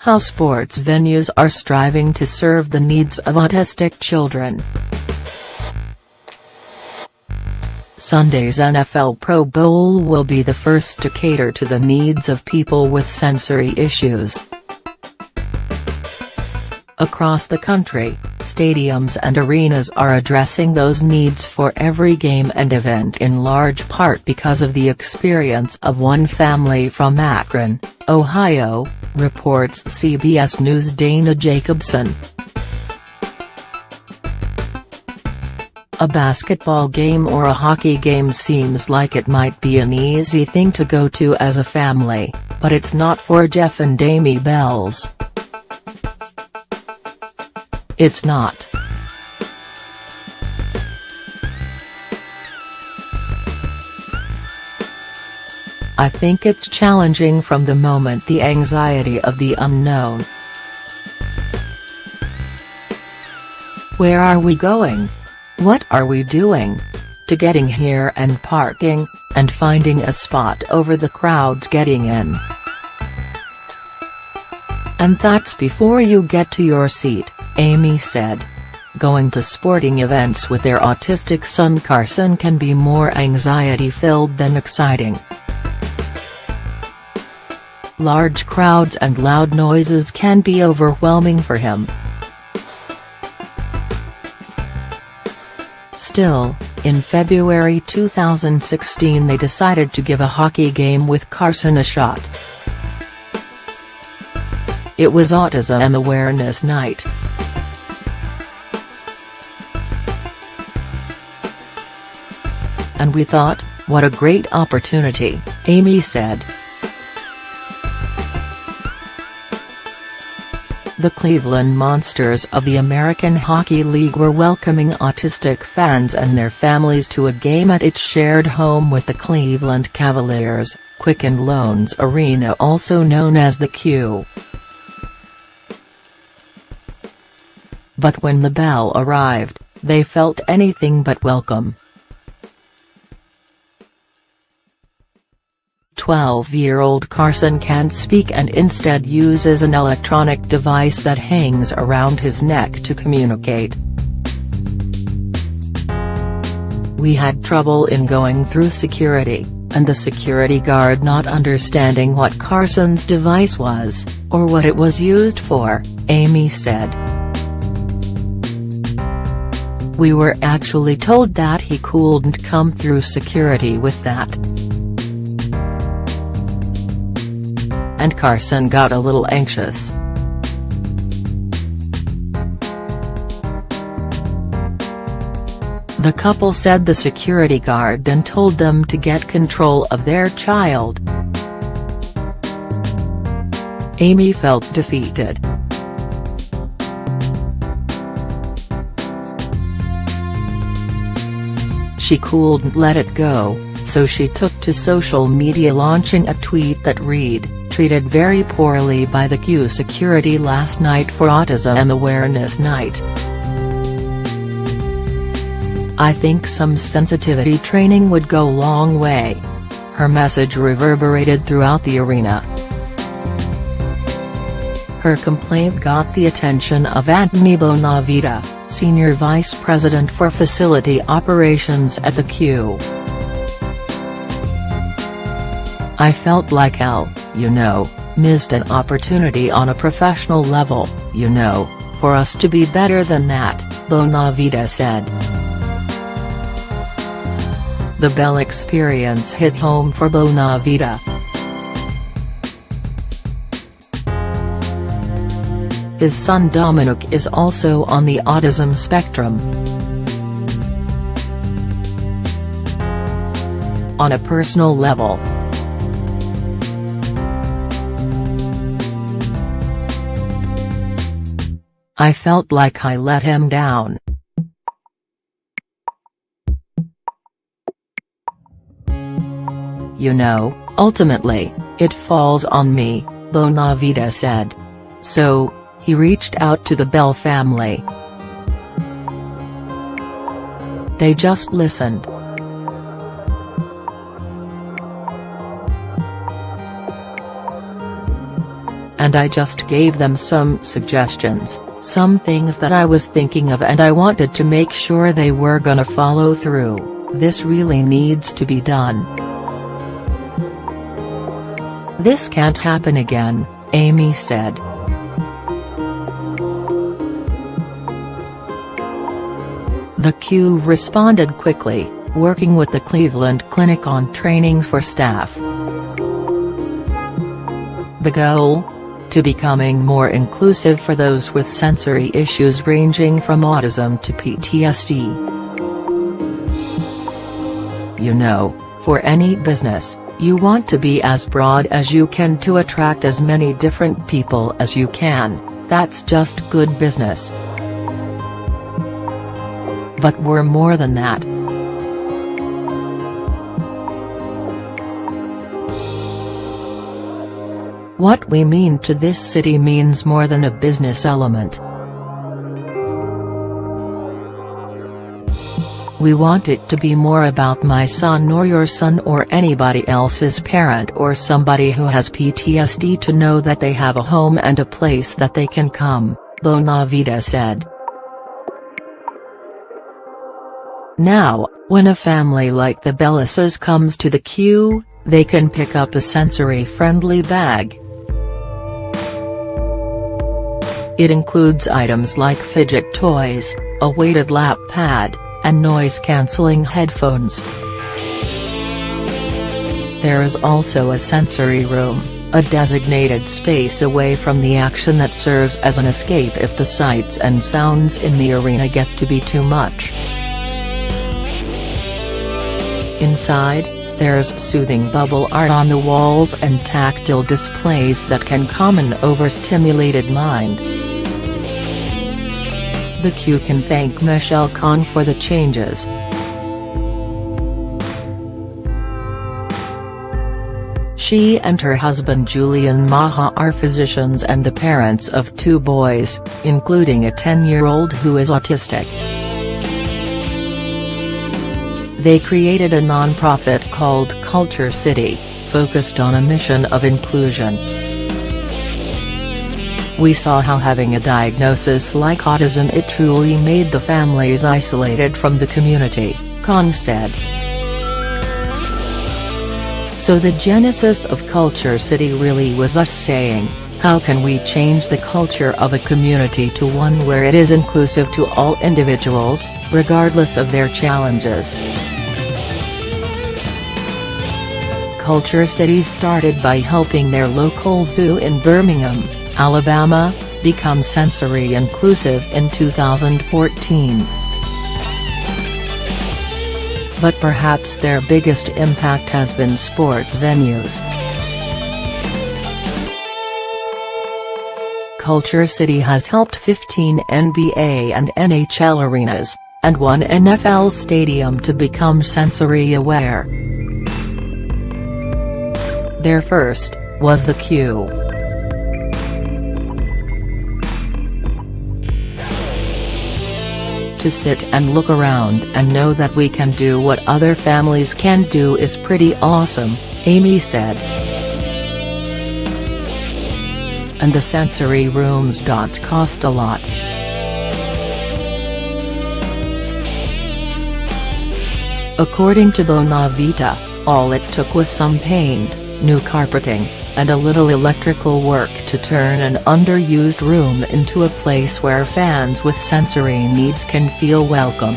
How sports venues are striving to serve the needs of autistic children. Sunday's NFL Pro Bowl will be the first to cater to the needs of people with sensory issues. Across the country, stadiums and arenas are addressing those needs for every game and event, in large part because of the experience of one family from Akron, Ohio, reports CBS News' Dana Jacobson. A basketball game or a hockey game seems like it might be an easy thing to go to as a family, but it's not for Jeff and Amy Bells. It's not. I think it's challenging from the moment, the anxiety of the unknown. Where are we going? What are we doing? To getting here and parking, and finding a spot over the crowds getting in. And that's before you get to your seat, Amy said. Going to sporting events with their autistic son Carson can be more anxiety-filled than exciting. Large crowds and loud noises can be overwhelming for him. Still, in February 2016 they decided to give a hockey game with Carson a shot. It was Autism Awareness Night. And we thought, what a great opportunity, Amy said. The Cleveland Monsters of the American Hockey League were welcoming autistic fans and their families to a game at its shared home with the Cleveland Cavaliers, Quicken Loans Arena, also known as the Q. But when the bell arrived, they felt anything but welcome. 12-year-old Carson can't speak and instead uses an electronic device that hangs around his neck to communicate. We had trouble in going through security, and the security guard not understanding what Carson's device was, or what it was used for, Amy said. We were actually told that he couldn't come through security with that. And Carson got a little anxious. The couple said the security guard then told them to get control of their child. Amy felt defeated. She couldn't let it go, so she took to social media, launching a tweet that read, "Treated very poorly by the Q security last night for Autism Awareness Night. I think some sensitivity training would go a long way." Her message reverberated throughout the arena. Her complaint got the attention of Anthony Bonavita, Senior Vice President for Facility Operations at the Q. "I felt like missed an opportunity on a professional level, for us to be better than that," Bonavita said. The Bell experience hit home for Bonavita. His son Dominic is also on the autism spectrum. On a personal level, I felt like I let him down. Ultimately, it falls on me, Bonavita said. So, he reached out to the Bell family. They just listened. And and I just gave them some suggestions, some things that I was thinking of, and I wanted to make sure they were gonna follow through. This really needs to be done. This can't happen again, Amy said. The Q responded quickly, working with the Cleveland Clinic on training for staff. The goal? To becoming more inclusive for those with sensory issues ranging from autism to PTSD. You know, for any business, you want to be as broad as you can to attract as many different people as you can. That's just good business. But we're more than that. What we mean to this city means more than a business element. We want it to be more about my son or your son or anybody else's parent or somebody who has PTSD to know that they have a home and a place that they can come, Bonavita said. Now, when a family like the Bellises comes to the Q, they can pick up a sensory-friendly bag. It includes items like fidget toys, a weighted lap pad, and noise-canceling headphones. There is also a sensory room, a designated space away from the action that serves as an escape if the sights and sounds in the arena get to be too much. Inside, there's soothing bubble art on the walls and tactile displays that can calm an overstimulated mind. The Q can thank Michelle Kahn for the changes. She and her husband Julian Maha are physicians and the parents of 2 boys, including a 10-year-old who is autistic. They created a non-profit called Culture City, focused on a mission of inclusion. We saw how having a diagnosis like autism, it truly made the families isolated from the community, Kahn said. So the genesis of Culture City really was us saying, how can we change the culture of a community to one where it is inclusive to all individuals, regardless of their challenges. Culture City started by helping their local zoo in Birmingham, Alabama, become sensory inclusive in 2014. But perhaps their biggest impact has been sports venues. Culture City has helped 15 NBA and NHL arenas, and 1 NFL stadium to become sensory aware. Their first was the Q. To sit and look around and know that we can do what other families can do is pretty awesome, Amy said. And the sensory rooms don't cost a lot. According to Bonavita, all it took was some paint, new carpeting, and a little electrical work to turn an underused room into a place where fans with sensory needs can feel welcome.